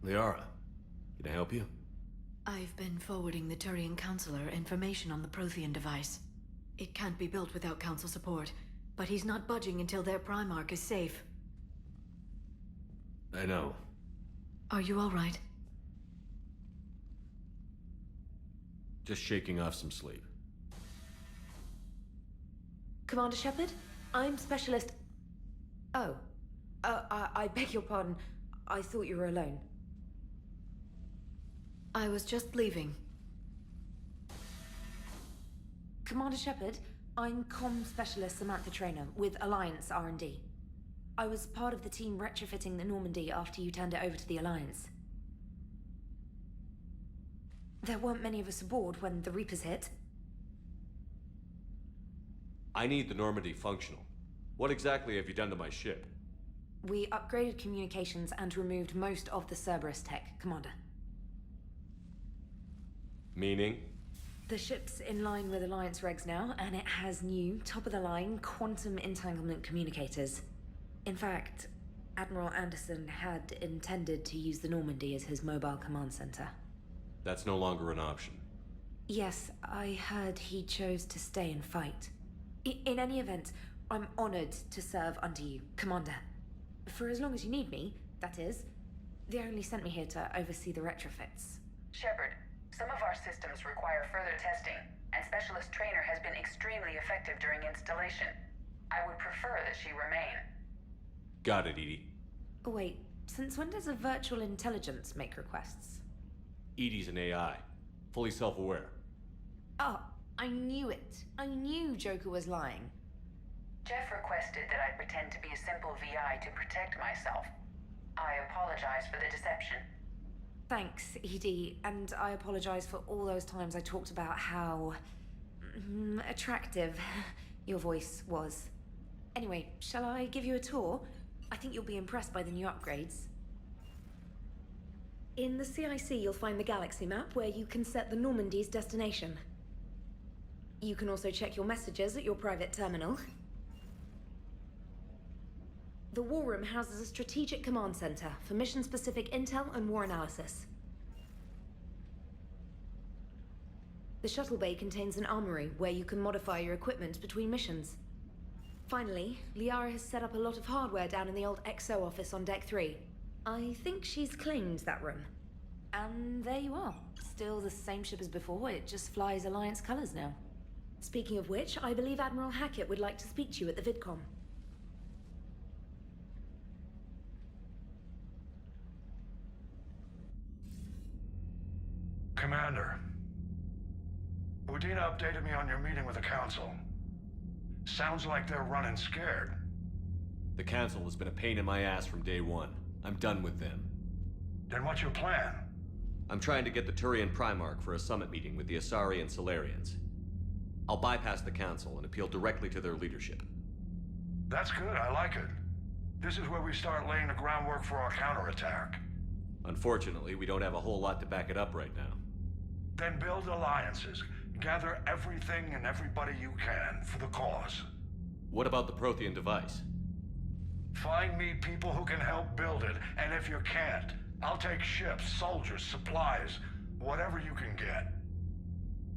Liara, can I help you? I've been forwarding the Turian Counselor information on the Prothean device. It can't be built without Council support, but he's not budging until their Primarch is safe. I know. Are you all right? Just shaking off some sleep. Commander Shepard, I'm Specialist... Oh. I beg your pardon. I thought you were alone. I was just leaving. Commander Shepard, I'm Comm Specialist Samantha Traynor with Alliance R&D. I was part of the team retrofitting the Normandy after you turned it over to the Alliance. There weren't many of us aboard when the Reapers hit. I need the Normandy functional. What exactly have you done to my ship? We upgraded communications and removed most of the Cerberus tech, Commander. Meaning? The ship's in line with Alliance regs now, and it has new, top-of-the-line quantum entanglement communicators. In fact, Admiral Anderson had intended to use the Normandy as his mobile command center. That's no longer an option. Yes, I heard he chose to stay and fight. In any event, I'm honored to serve under you, Commander. For as long as you need me, that is. They only sent me here to oversee the retrofits. Shepard, some of our systems require further testing, and Specialist Traynor has been extremely effective during installation. I would prefer that she remain. Got it, Edie. Wait, since when does a virtual intelligence make requests? Edie's an AI, fully self-aware. Oh, I knew it. I knew Joker was lying. Jeff requested that I pretend to be a simple VI to protect myself. I apologize for the deception. Thanks, Edie, and I apologize for all those times I talked about how... attractive your voice was. Anyway, shall I give you a tour? I think you'll be impressed by the new upgrades. In the CIC, you'll find the galaxy map where you can set the Normandy's destination. You can also check your messages at your private terminal. The War Room houses a strategic command center for mission-specific intel and war analysis. The shuttle bay contains an armory where you can modify your equipment between missions. Finally, Liara has set up a lot of hardware down in the old XO office on Deck 3. I think she's claimed that room. And there you are. Still the same ship as before, it just flies Alliance colors now. Speaking of which, I believe Admiral Hackett would like to speak to you at the VidCom. Commander, Udina updated me on your meeting with the Council. Sounds like they're running scared. The Council has been a pain in my ass from day one. I'm done with them. Then what's your plan? I'm trying to get the Turian Primarch for a summit meeting with the Asari and Solarians. I'll bypass the Council and appeal directly to their leadership. That's good, I like it. This is where we start laying the groundwork for our counterattack. Unfortunately, we don't have a whole lot to back it up right now. Then build alliances. Gather everything and everybody you can for the cause. What about the Prothean device? Find me people who can help build it, and if you can't, I'll take ships, soldiers, supplies, whatever you can get.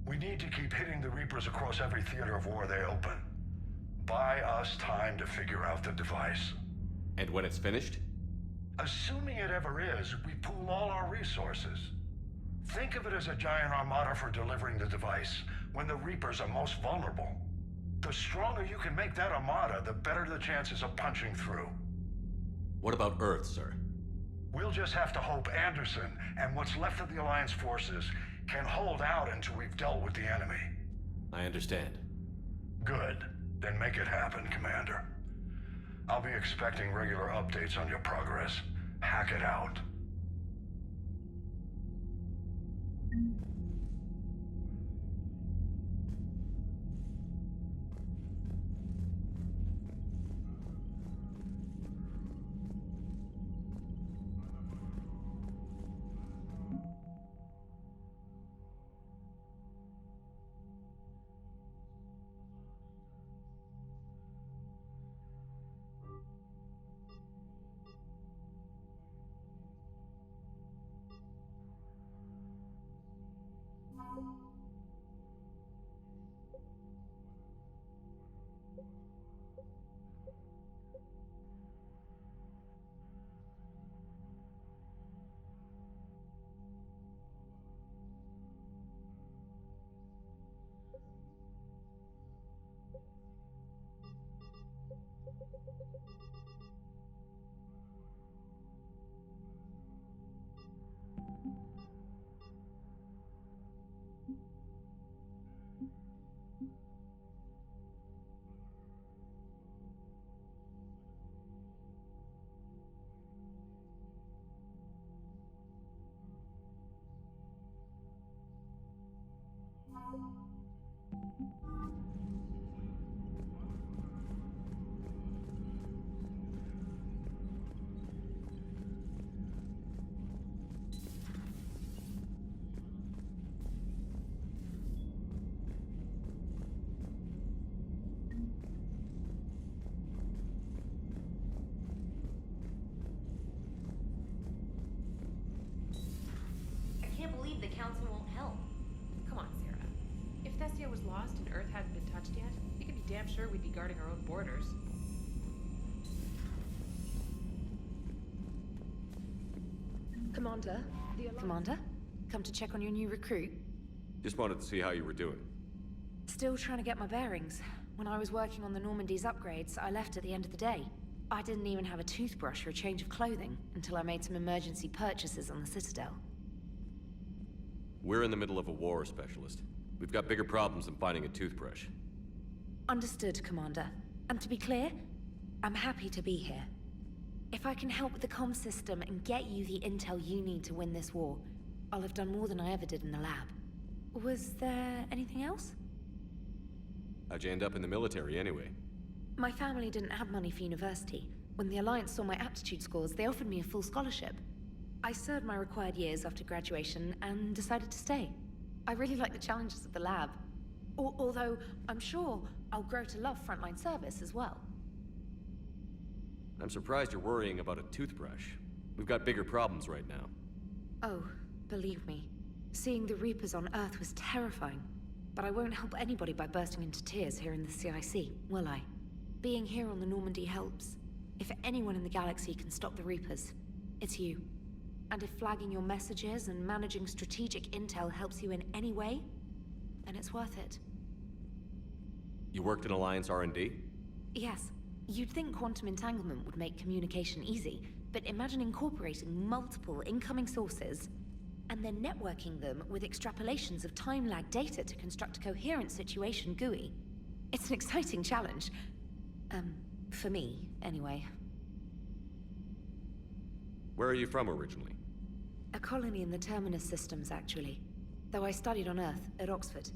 We need to keep hitting the Reapers across every theater of war they open. Buy us time to figure out the device. And when it's finished? Assuming it ever is, we pool all our resources. Think of it as a giant armada for delivering the device when the Reapers are most vulnerable. The stronger you can make that armada, the better the chances of punching through. What about Earth, sir? We'll just have to hope Anderson and what's left of the Alliance forces can hold out until we've dealt with the enemy. I understand. Good. Then make it happen, Commander. I'll be expecting regular updates on your progress. Hack it out. The council won't help. Come on, Sarah. If Thessia was lost and Earth hadn't been touched yet, you can be damn sure we'd be guarding our own borders. Commander? Commander? Come to check on your new recruit? Just wanted to see how you were doing. Still trying to get my bearings. When I was working on the Normandy's upgrades, I left at the end of the day. I didn't even have a toothbrush or a change of clothing until I made some emergency purchases on the Citadel. We're in the middle of a war, Specialist. We've got bigger problems than finding a toothbrush. Understood, Commander. And to be clear, I'm happy to be here. If I can help with the comm system and get you the intel you need to win this war, I'll have done more than I ever did in the lab. Was there anything else? How'd you end up in the military anyway? My family didn't have money for university. When the Alliance saw my aptitude scores, they offered me a full scholarship. I served my required years after graduation and decided to stay. I really like the challenges of the lab. Although, I'm sure I'll grow to love frontline service as well. I'm surprised you're worrying about a toothbrush. We've got bigger problems right now. Oh, believe me. Seeing the Reapers on Earth was terrifying. But I won't help anybody by bursting into tears here in the CIC, will I? Being here on the Normandy helps. If anyone in the galaxy can stop the Reapers, it's you. And if flagging your messages and managing strategic intel helps you in any way, then it's worth it. You worked in Alliance R&D? Yes. You'd think quantum entanglement would make communication easy, but imagine incorporating multiple incoming sources and then networking them with extrapolations of time-lag data to construct a coherent situation GUI. It's an exciting challenge. For me, anyway. Where are you from originally? A colony in the Terminus systems, actually. Though I studied on Earth, at Oxford.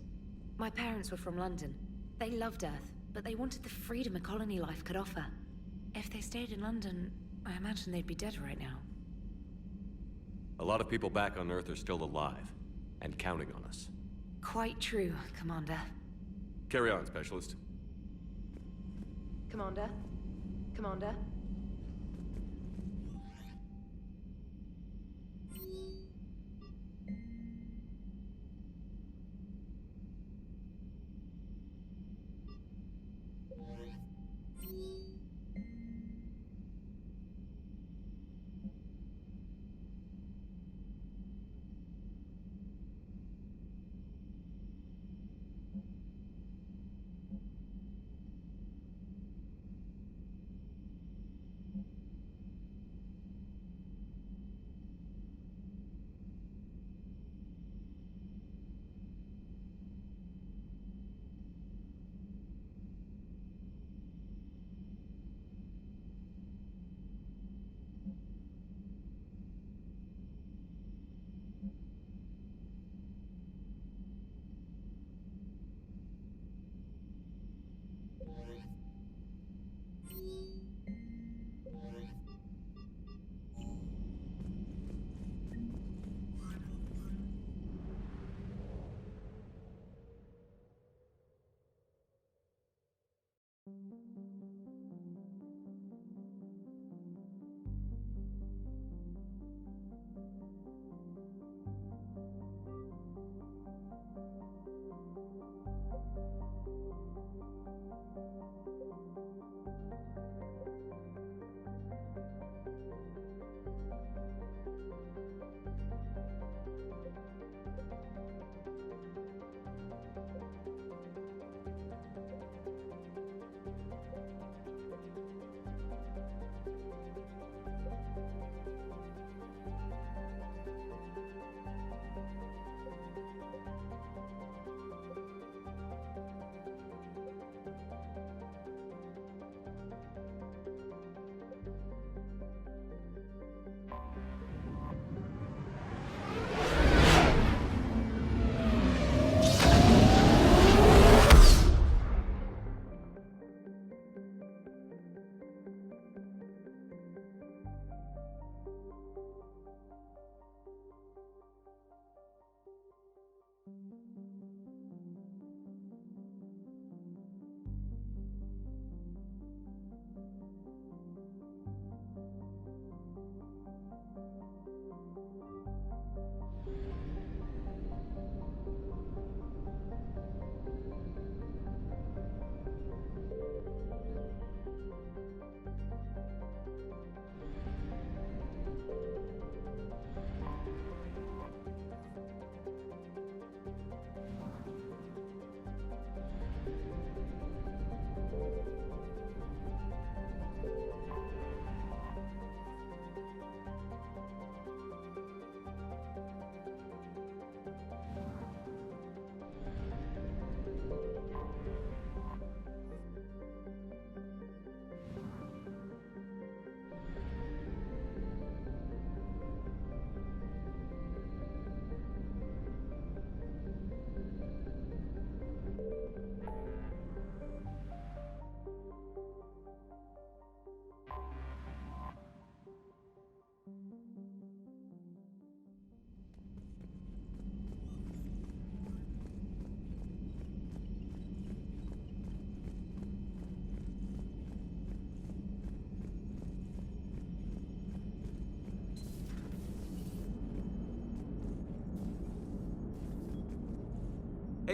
My parents were from London. They loved Earth, but they wanted the freedom a colony life could offer. If they stayed in London, I imagine they'd be dead right now. A lot of people back on Earth are still alive, and counting on us. Quite true, Commander. Carry on, Specialist. Commander? Commander?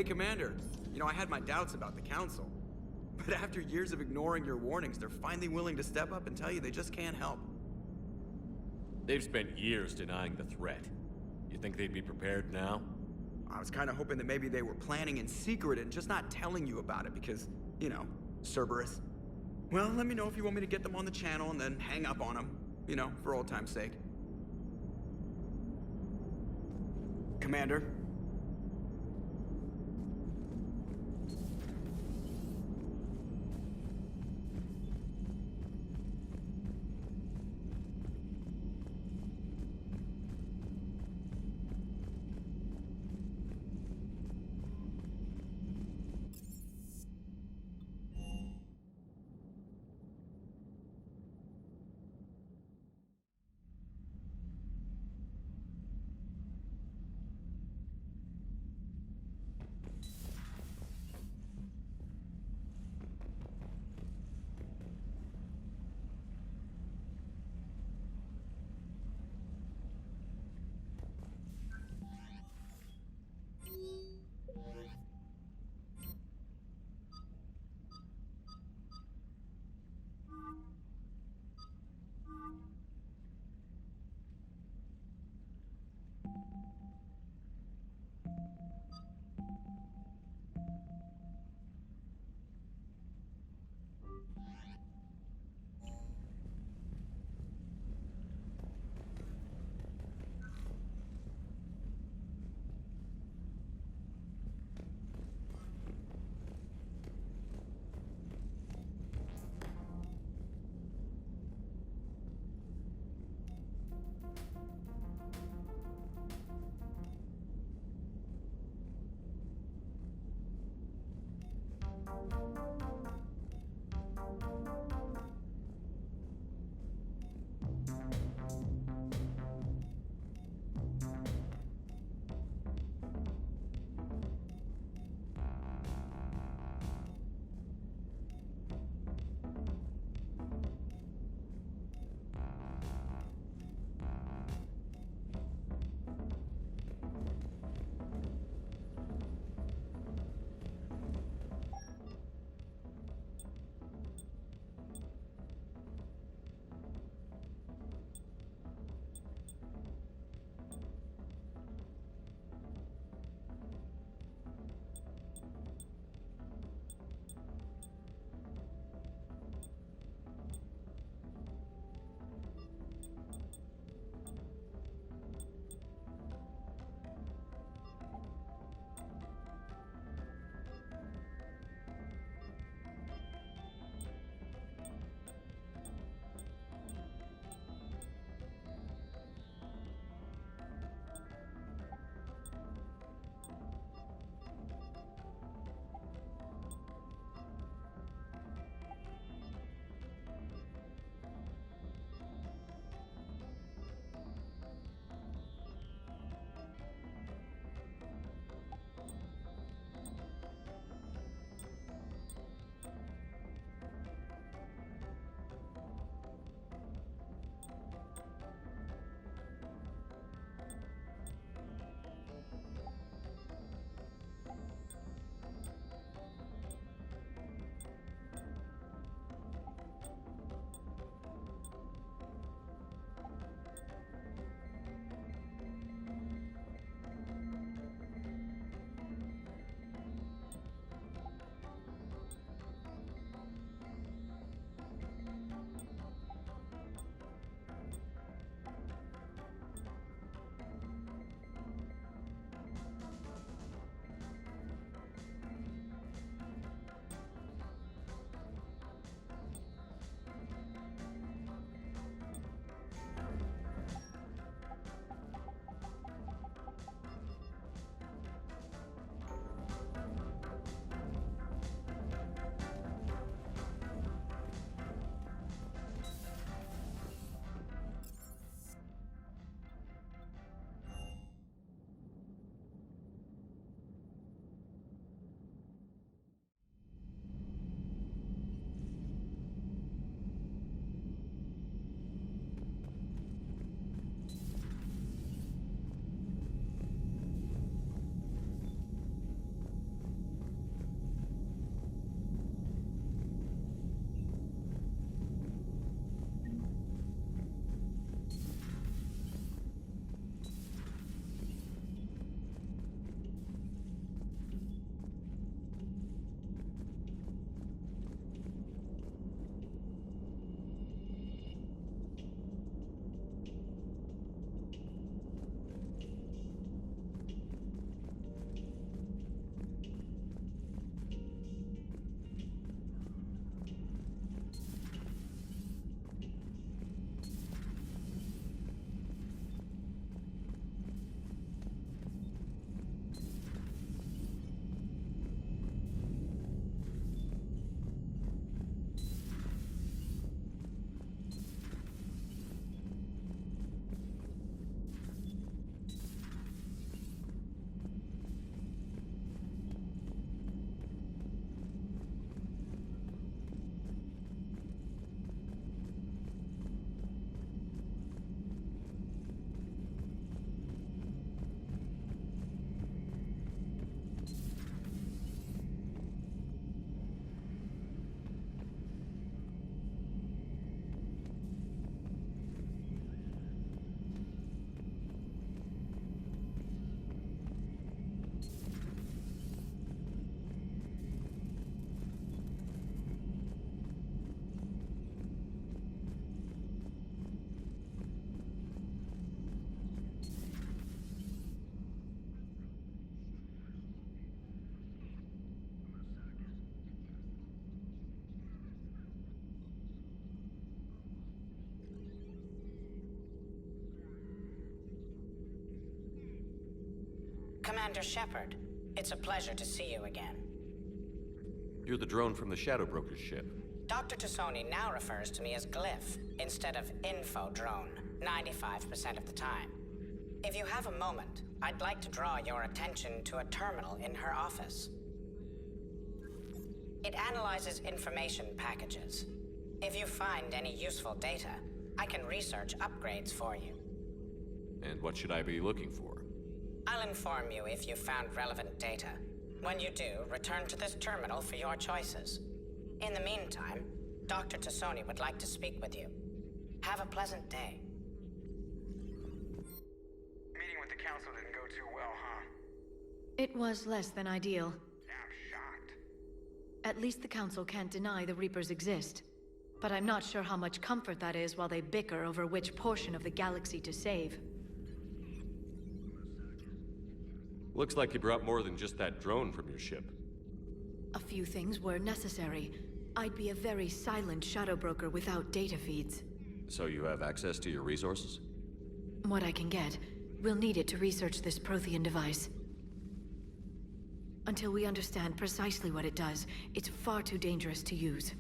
Hey, Commander. You know, I had my doubts about the Council. But after years of ignoring your warnings, they're finally willing to step up and tell you they just can't help. They've spent years denying the threat. You think they'd be prepared now? I was kind of hoping that maybe they were planning in secret and just not telling you about it because, you know, Cerberus. Well, let me know if you want me to get them on the channel and then hang up on them, you know, for old time's sake. Commander? Commander Shepard. It's a pleasure to see you again. You're the drone from the Shadow Broker's ship. Dr. Tassoni now refers to me as Glyph instead of Info Drone, 95% of the time. If you have a moment, I'd like to draw your attention to a terminal in her office. It analyzes information packages. If you find any useful data, I can research upgrades for you. And what should I be looking for? I'll inform you if you've found relevant data. When you do, return to this terminal for your choices. In the meantime, Dr. Tassoni would like to speak with you. Have a pleasant day. Meeting with the council didn't go too well, huh? It was less than ideal. Yeah, I'm shocked. At least the council can't deny the Reapers exist. But I'm not sure how much comfort that is while they bicker over which portion of the galaxy to save. Looks like you brought more than just that drone from your ship. A few things were necessary. I'd be a very silent shadow broker without data feeds. So you have access to your resources? What I can get. We'll need it to research this Prothean device. Until we understand precisely what it does, it's far too dangerous to use.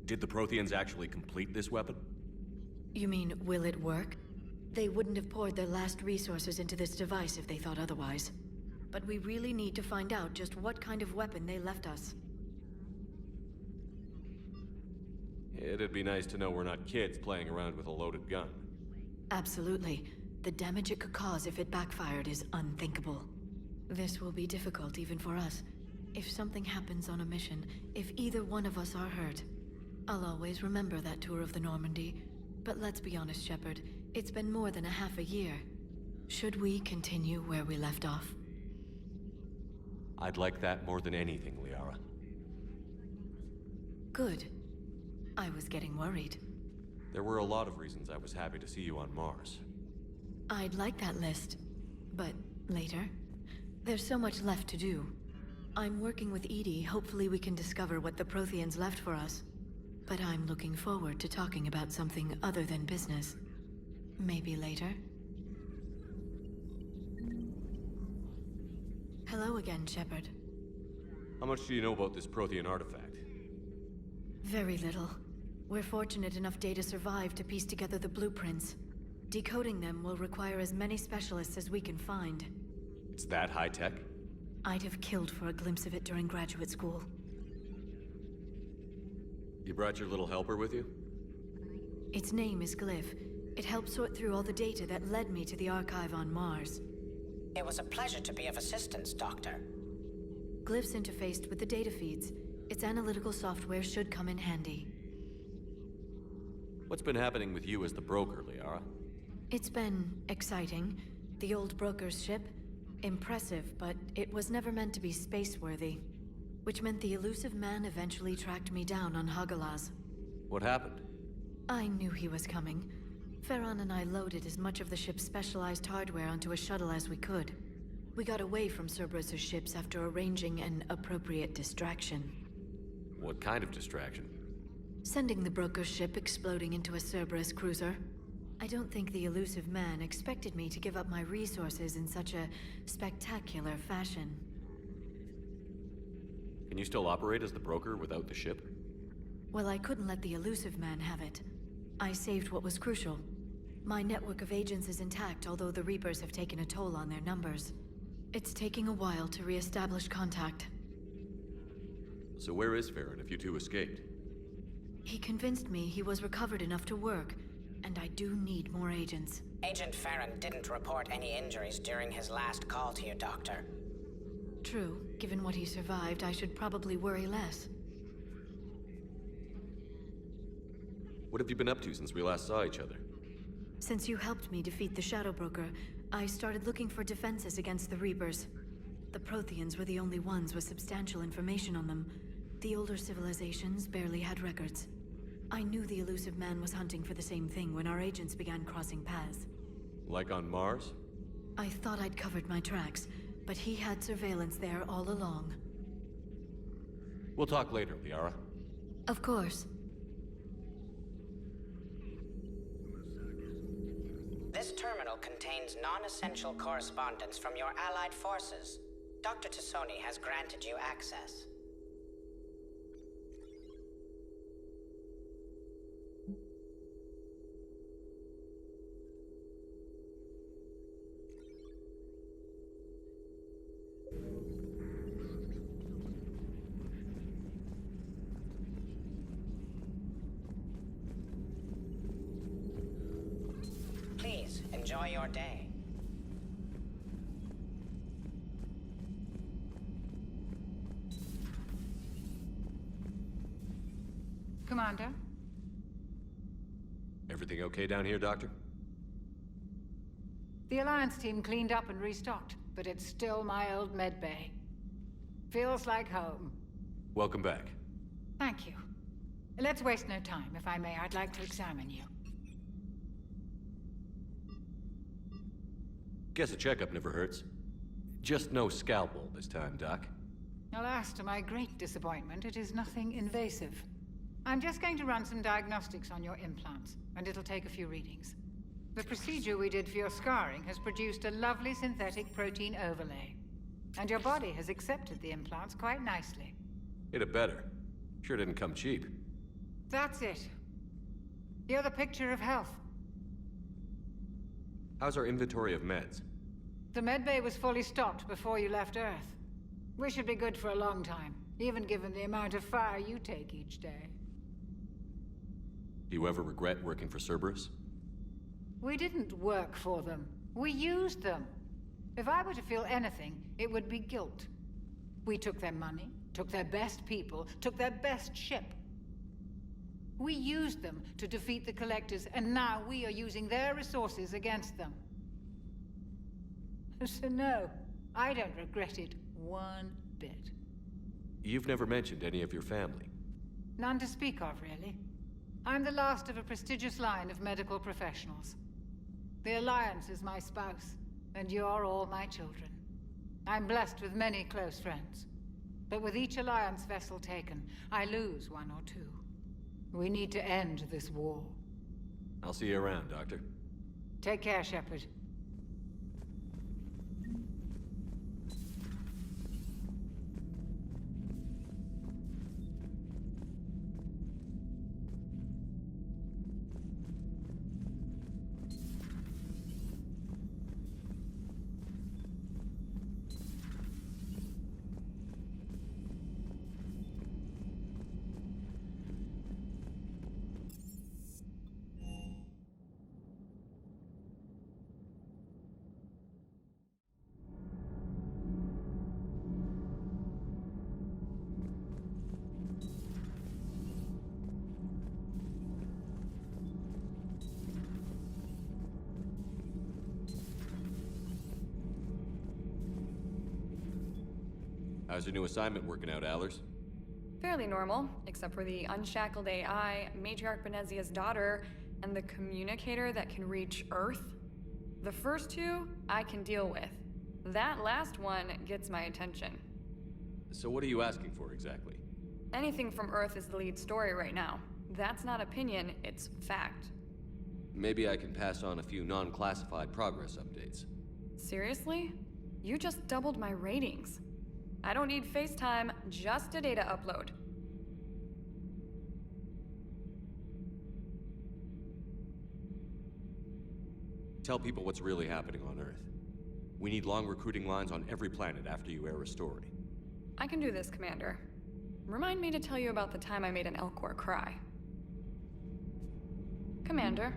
Did the Protheans actually complete this weapon? You mean, will it work? They wouldn't have poured their last resources into this device if they thought otherwise. But we really need to find out just what kind of weapon they left us. It'd be nice to know we're not kids playing around with a loaded gun. Absolutely. The damage it could cause if it backfired is unthinkable. This will be difficult even for us. If something happens on a mission, if either one of us are hurt, I'll always remember that tour of the Normandy. But let's be honest, Shepard. It's been more than a half a year. Should we continue where we left off? I'd like that more than anything, Liara. Good. I was getting worried. There were a lot of reasons I was happy to see you on Mars. I'd like that list. But later? There's so much left to do. I'm working with Edie. Hopefully we can discover what the Protheans left for us. But I'm looking forward to talking about something other than business. Maybe later? Hello again, Shepard. How much do you know about this Prothean artifact? Very little. We're fortunate enough data survived to piece together the blueprints. Decoding them will require as many specialists as we can find. It's that high-tech? I'd have killed for a glimpse of it during graduate school. You brought your little helper with you? Its name is Glyph. It helped sort through all the data that led me to the archive on Mars. It was a pleasure to be of assistance, Doctor. Glyph's interfaced with the data feeds. Its analytical software should come in handy. What's been happening with you as the broker, Liara? It's been exciting. The old broker's ship? Impressive, but it was never meant to be space-worthy. Which meant the elusive man eventually tracked me down on Hagalaz. What happened? I knew he was coming. Farron and I loaded as much of the ship's specialized hardware onto a shuttle as we could. We got away from Cerberus' ships after arranging an appropriate distraction. What kind of distraction? Sending the broker's ship exploding into a Cerberus cruiser. I don't think the elusive man expected me to give up my resources in such a spectacular fashion. Can you still operate as the broker without the ship? Well, I couldn't let the elusive man have it. I saved what was crucial. My network of agents is intact, although the Reapers have taken a toll on their numbers. It's taking a while to re-establish contact. So where is Farron if you two escaped? He convinced me he was recovered enough to work, and I do need more agents. Agent Farron didn't report any injuries during his last call to you, Doctor. True. Given what he survived, I should probably worry less. What have you been up to since we last saw each other? Since you helped me defeat the Shadow Broker, I started looking for defenses against the Reapers. The Protheans were the only ones with substantial information on them. The older civilizations barely had records. I knew the elusive man was hunting for the same thing when our agents began crossing paths. Like on Mars? I thought I'd covered my tracks, but he had surveillance there all along. We'll talk later, Liara. Of course. This terminal contains non-essential correspondence from your allied forces. Dr. Tassoni has granted you access. Please, enjoy your day. Commander? Everything okay down here, Doctor? The Alliance team cleaned up and restocked, but it's still my old med bay. Feels like home. Welcome back. Thank you. Let's waste no time. If I may, I'd like to examine you. Guess a checkup never hurts. Just no scalpel this time, Doc. Alas, to my great disappointment, it is nothing invasive. I'm just going to run some diagnostics on your implants, and it'll take a few readings. The procedure we did for your scarring has produced a lovely synthetic protein overlay. And your body has accepted the implants quite nicely. It had better. Sure didn't come cheap. That's it. You're the picture of health. How's our inventory of meds? The medbay was fully stocked before you left Earth. We should be good for a long time, even given the amount of fire you take each day. Do you ever regret working for Cerberus? We didn't work for them. We used them. If I were to feel anything, it would be guilt. We took their money, took their best people, took their best ship. We used them to defeat the Collectors, and now we are using their resources against them. So no, I don't regret it one bit. You've never mentioned any of your family. None to speak of, really. I'm the last of a prestigious line of medical professionals. The Alliance is my spouse, and you're all my children. I'm blessed with many close friends. But with each Alliance vessel taken, I lose one or two. We need to end this war. I'll see you around, Doctor. Take care, Shepard. How's your new assignment working out, Allers? Fairly normal, except for the unshackled AI, Matriarch Benezia's daughter, and the communicator that can reach Earth. The first two, I can deal with. That last one gets my attention. So what are you asking for, exactly? Anything from Earth is the lead story right now. That's not opinion, it's fact. Maybe I can pass on a few non-classified progress updates. Seriously? You just doubled my ratings. I don't need FaceTime, just a data upload. Tell people what's really happening on Earth. We need long recruiting lines on every planet after you air a story. I can do this, Commander. Remind me to tell you about the time I made an Elcor cry. Commander.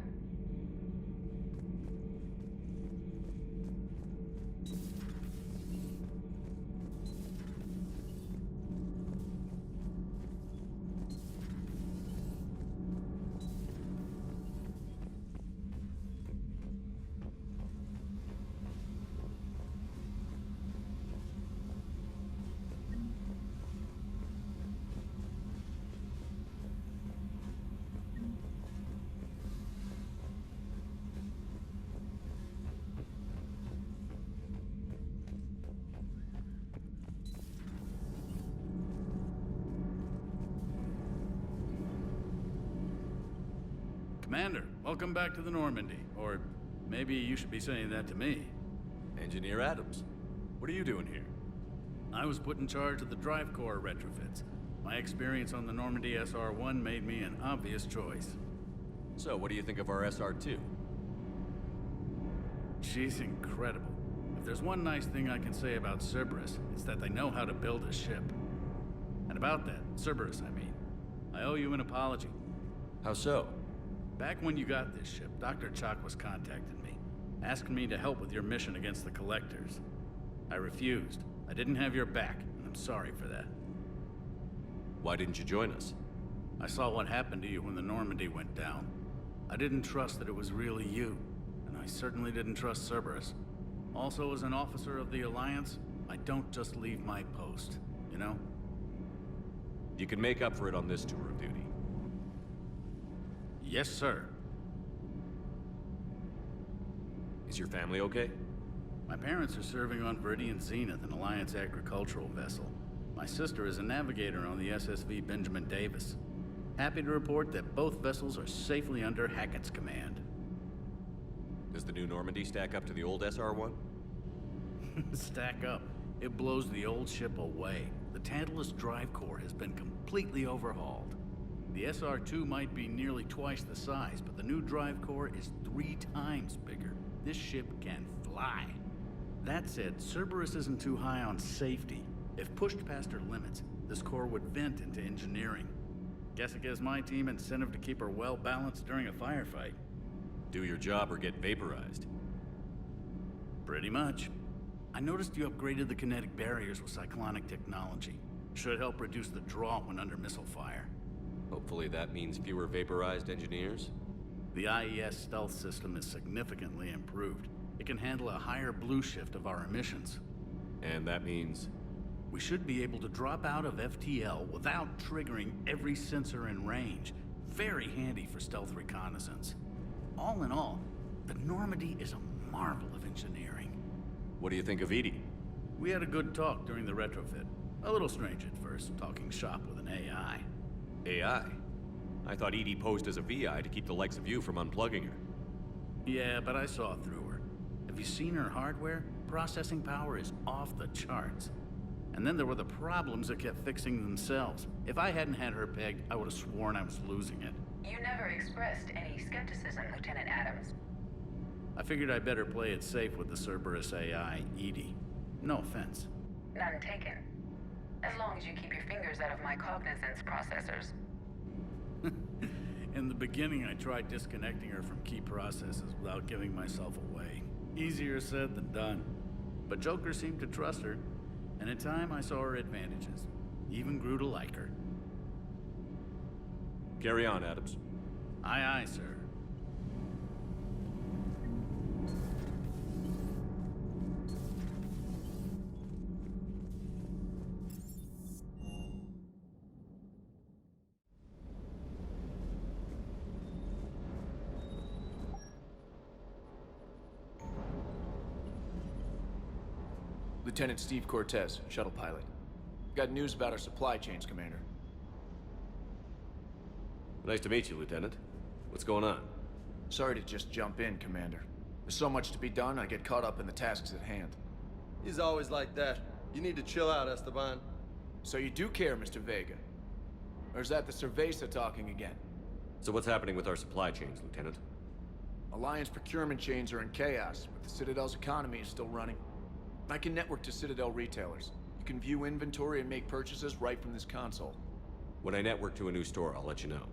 Commander, welcome back to the Normandy, or Maybe you should be saying that to me. Engineer Adams, what are you doing here? I was put in charge of the drive core retrofits. My experience on the Normandy SR-1 made me an obvious choice. So, what do you think of our SR-2? She's incredible. If there's one nice thing I can say about Cerberus, it's that they know how to build a ship. And about that, Cerberus, I mean, I owe you an apology. How so? Back when you got this ship, Dr. Chakwas contacted me, asking me to help with your mission against the Collectors. I refused. I didn't have your back, and I'm sorry for that. Why didn't you join us? I saw what happened to you when the Normandy went down. I didn't trust that it was really you, and I certainly didn't trust Cerberus. Also, as an officer of the Alliance, I don't just leave my post, you know? You can make up for it on this tour of duty. Yes, sir. Is your family okay? My parents are serving on Viridian Zenith, an Alliance agricultural vessel. My sister is a navigator on the SSV Benjamin Davis. Happy to report that both vessels are safely under Hackett's command. Does the new Normandy stack up to the old SR-1? Stack up. It blows the old ship away. The Tantalus drive core has been completely overhauled. The SR-2 might be nearly twice the size, but the new drive core is 3 times bigger. This ship can fly. That said, Cerberus isn't too high on safety. If pushed past her limits, this core would vent into engineering. Guess it gives my team incentive to keep her well balanced during a firefight. Do your job or get vaporized. Pretty much. I noticed you upgraded the kinetic barriers with cyclonic technology. Should help reduce the draw when under missile fire. Hopefully that means fewer vaporized engineers? The IES stealth system is significantly improved. It can handle a higher blue shift of our emissions. And that means? We should be able to drop out of FTL without triggering every sensor in range. Very handy for stealth reconnaissance. All in all, the Normandy is a marvel of engineering. What do you think of Edie? We had a good talk during the retrofit. A little strange at first, talking shop with an AI. AI? I thought Edie posed as a VI to keep the likes of you from unplugging her. Yeah, but I saw through her. Have you seen her hardware? Processing power is off the charts. And then there were the problems that kept fixing themselves. If I hadn't had her pegged, I would have sworn I was losing it. You never expressed any skepticism, Lieutenant Adams. I figured I'd better play it safe with the Cerberus AI, Edie. No offense. None taken. As long as you keep your fingers out of my cognizance processors. In the beginning, I tried disconnecting her from key processes without giving myself away. Easier said than done. But Joker seemed to trust her, and in time I saw her advantages. Even grew to like her. Carry on, Adams. Aye, aye, sir. Lieutenant Steve Cortez, shuttle pilot. Got news about our supply chains, Commander. Nice to meet you, Lieutenant. What's going on? Sorry to just jump in, Commander. There's so much to be done, I get caught up in the tasks at hand. He's always like that. You need to chill out, Esteban. So you do care, Mr. Vega? Or is that the Cerveza talking again? So what's happening with our supply chains, Lieutenant? Alliance procurement chains are in chaos, but the Citadel's economy is still running. I can network to Citadel retailers. You can view inventory and make purchases right from this console. When I network to a new store, I'll let you know.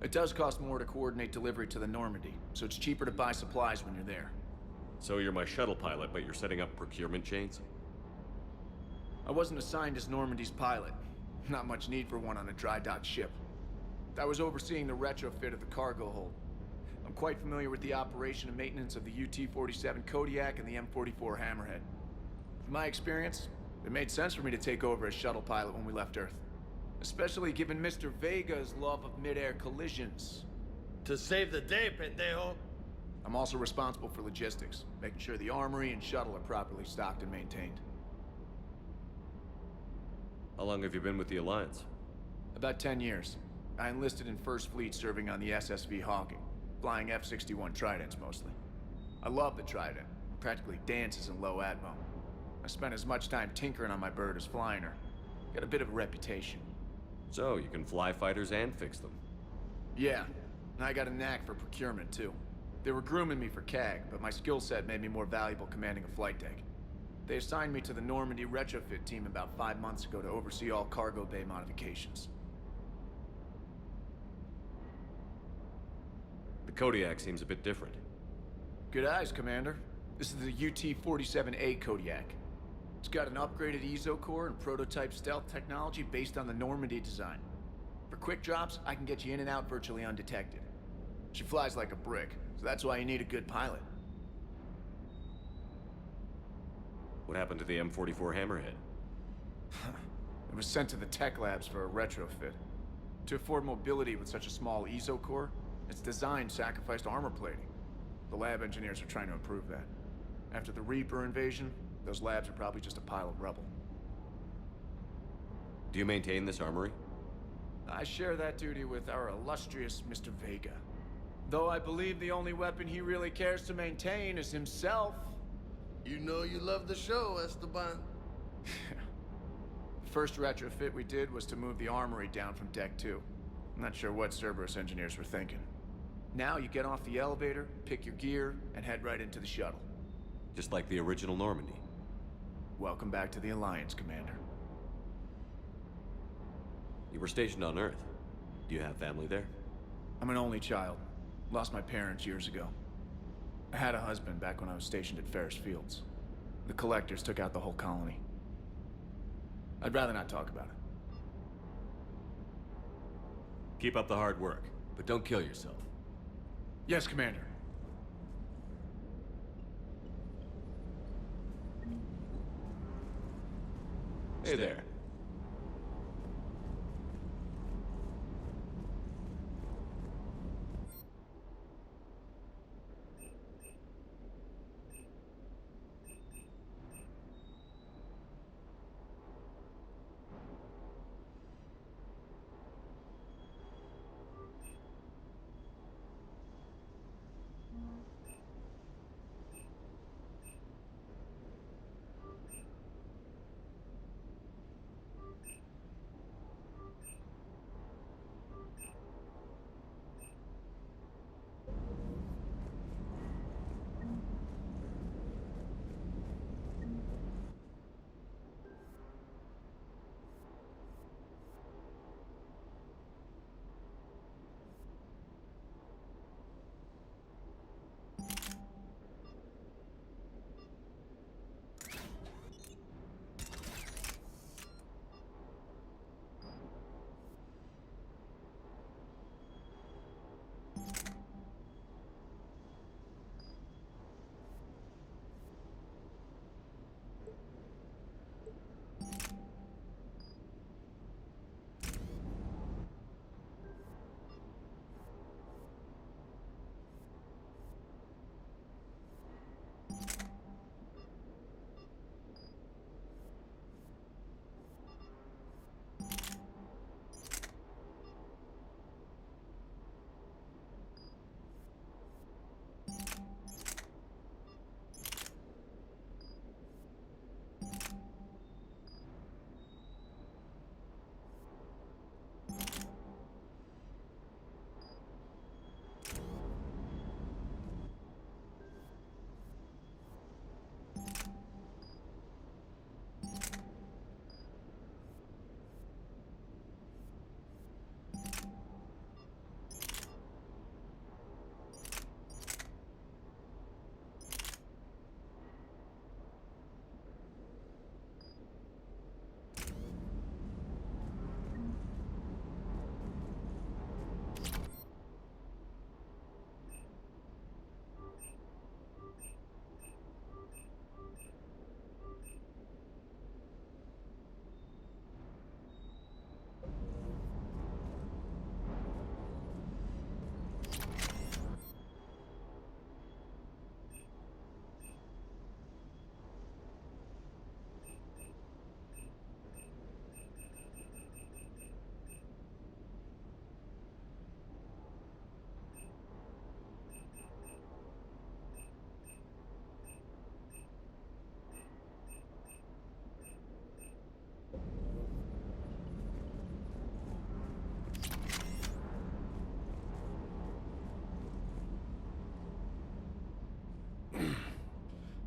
It does cost more to coordinate delivery to the Normandy, so it's cheaper to buy supplies when you're there. So you're my shuttle pilot, but you're setting up procurement chains? I wasn't assigned as Normandy's pilot. Not much need for one on a dry dock ship. I was overseeing the retrofit of the cargo hold. I'm quite familiar with the operation and maintenance of the UT-47 Kodiak and the M44 Hammerhead. In my experience, it made sense for me to take over as shuttle pilot when we left Earth. Especially given Mr. Vega's love of mid-air collisions. To save the day, pendejo. I'm also responsible for logistics, making sure the armory and shuttle are properly stocked and maintained. How long have you been with the Alliance? About 10 years. I enlisted in First Fleet serving on the SSV Hawking, flying F-61 Tridents mostly. I love the Trident. Practically dances in low atmo. I spent as much time tinkering on my bird as flying her. Got a bit of a reputation. So, you can fly fighters and fix them. Yeah, and I got a knack for procurement, too. They were grooming me for CAG, but my skill set made me more valuable commanding a flight deck. They assigned me to the Normandy retrofit team about 5 months ago to oversee all cargo bay modifications. The Kodiak seems a bit different. Good eyes, Commander. This is the UT-47A Kodiak. It's got an upgraded EZO core and prototype stealth technology based on the Normandy design. For quick drops, I can get you in and out virtually undetected. She flies like a brick, so that's why you need a good pilot. What happened to the M44 Hammerhead? It was sent to the tech labs for a retrofit. To afford mobility with such a small EZO core, its design sacrificed armor plating. The lab engineers are trying to improve that. After the Reaper invasion, those labs are probably just a pile of rubble. Do you maintain this armory? I share that duty with our illustrious Mr. Vega. Though I believe the only weapon he really cares to maintain is himself. You know you love the show, Esteban. The first retrofit we did was to move the armory down from Deck 2. I'm not sure what Cerberus engineers were thinking. Now you get off the elevator, pick your gear, and head right into the shuttle. Just like the original Normandy. Welcome back to the Alliance, Commander. You were stationed on Earth. Do you have family there? I'm an only child. Lost my parents years ago. I had a husband back when I was stationed at Ferris Fields. The Collectors took out the whole colony. I'd rather not talk about it. Keep up the hard work, but don't kill yourself. Yes, Commander. Hey there.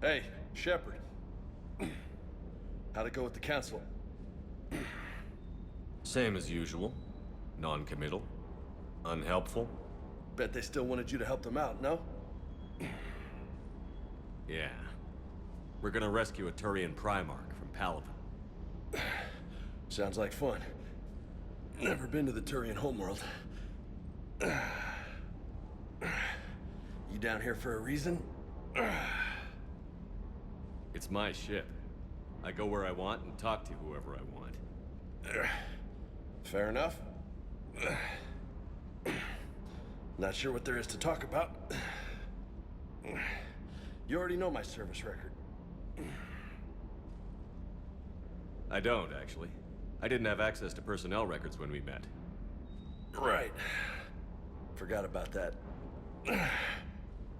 Hey, Shepard. How'd it go with the council? Same as usual. Non-committal. Unhelpful. Bet they still wanted you to help them out, no? Yeah. We're gonna rescue a Turian Primarch from Palaven. Sounds like fun. Never been to the Turian homeworld. You down here for a reason? It's my ship. I go where I want and talk to whoever I want. Fair enough. Not sure what there is to talk about. You already know my service record. I don't, actually. I didn't have access to personnel records when we met. Right. Forgot about that.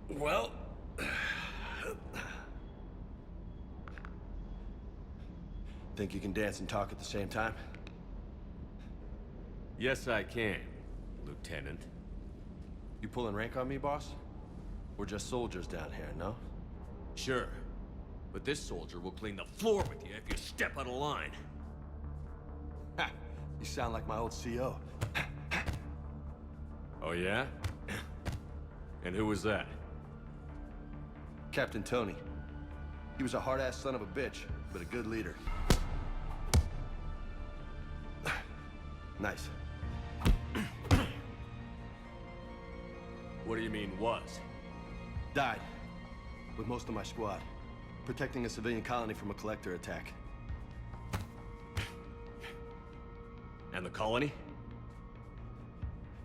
Well... Think you can dance and talk at the same time? Yes, I can, Lieutenant. You pulling rank on me, boss? We're just soldiers down here, no? Sure. But this soldier will clean the floor with you if you step out of line. Ha! You sound like my old CO. Oh, yeah? And who was that? Captain Tony. He was a hard-ass son of a bitch, but a good leader. Nice. What do you mean, was? Died. With most of my squad. Protecting a civilian colony from a collector attack. And the colony?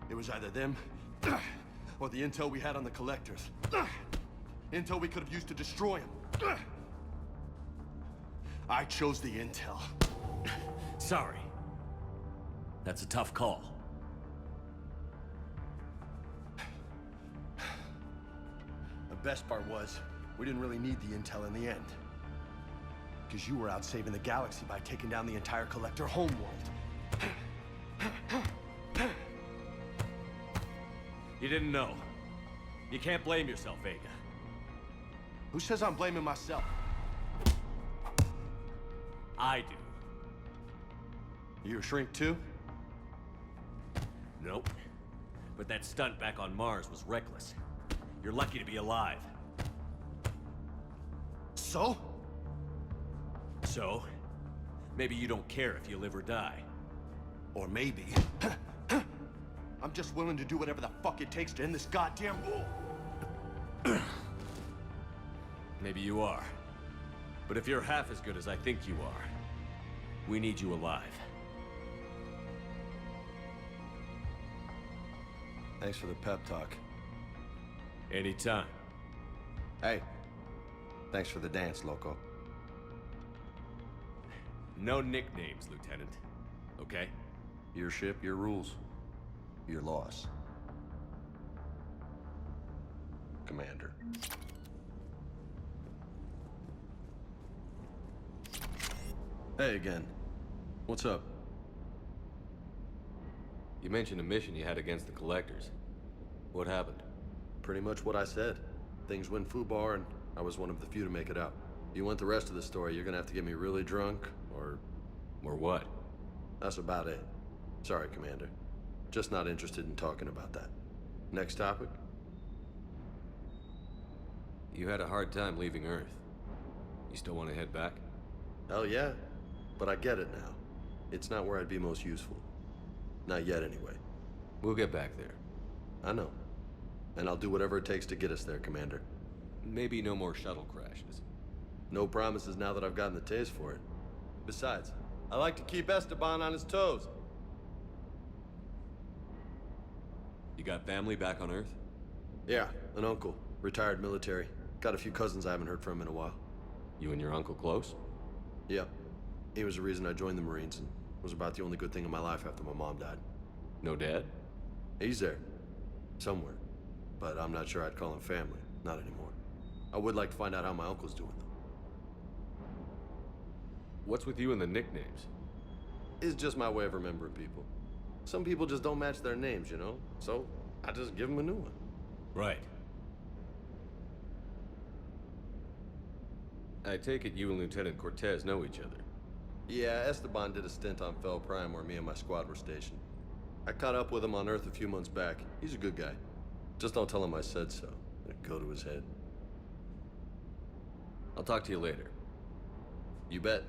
It was either them, or the intel we had on the collectors. Intel we could have used to destroy them. I chose the intel. Sorry. That's a tough call. The best part was, we didn't really need the intel in the end. Because you were out saving the galaxy by taking down the entire collector homeworld. You didn't know. You can't blame yourself, Vega. Who says I'm blaming myself? I do. You a shrink too? Nope. But that stunt back on Mars was reckless. You're lucky to be alive. So? So? Maybe you don't care if you live or die. Or maybe... I'm just willing to do whatever the fuck it takes to end this goddamn war. Maybe you are. But if you're half as good as I think you are, we need you alive. Thanks for the pep talk. Anytime. Hey, thanks for the dance, loco. No nicknames, Lieutenant. Okay? Your ship, your rules. Your loss. Commander. Hey again. What's up? You mentioned a mission you had against the Collectors. What happened? Pretty much what I said. Things went foobar, and I was one of the few to make it out. You want the rest of the story, you're gonna have to get me really drunk, or... Or what? That's about it. Sorry, Commander. Just not interested in talking about that. Next topic? You had a hard time leaving Earth. You still want to head back? Hell yeah. But I get it now. It's not where I'd be most useful. Not yet, anyway. We'll get back there. I know. And I'll do whatever it takes to get us there, Commander. Maybe no more shuttle crashes. No promises now that I've gotten the taste for it. Besides, I like to keep Esteban on his toes. You got family back on Earth? Yeah, an uncle. Retired military. Got a few cousins I haven't heard from in a while. You and your uncle close? Yeah. He was the reason I joined the Marines and was about the only good thing in my life after my mom died. No dad? He's there. Somewhere. But I'm not sure I'd call him family. Not anymore. I would like to find out how my uncle's doing, though. What's with you and the nicknames? It's just my way of remembering people. Some people just don't match their names, you know? So, I just give them a new one. Right. I take it you and Lieutenant Cortez know each other? Yeah, Esteban did a stint on Fel Prime where me and my squad were stationed. I caught up with him on Earth a few months back. He's a good guy. Just don't tell him I said so. It'd go to his head. I'll talk to you later. You bet.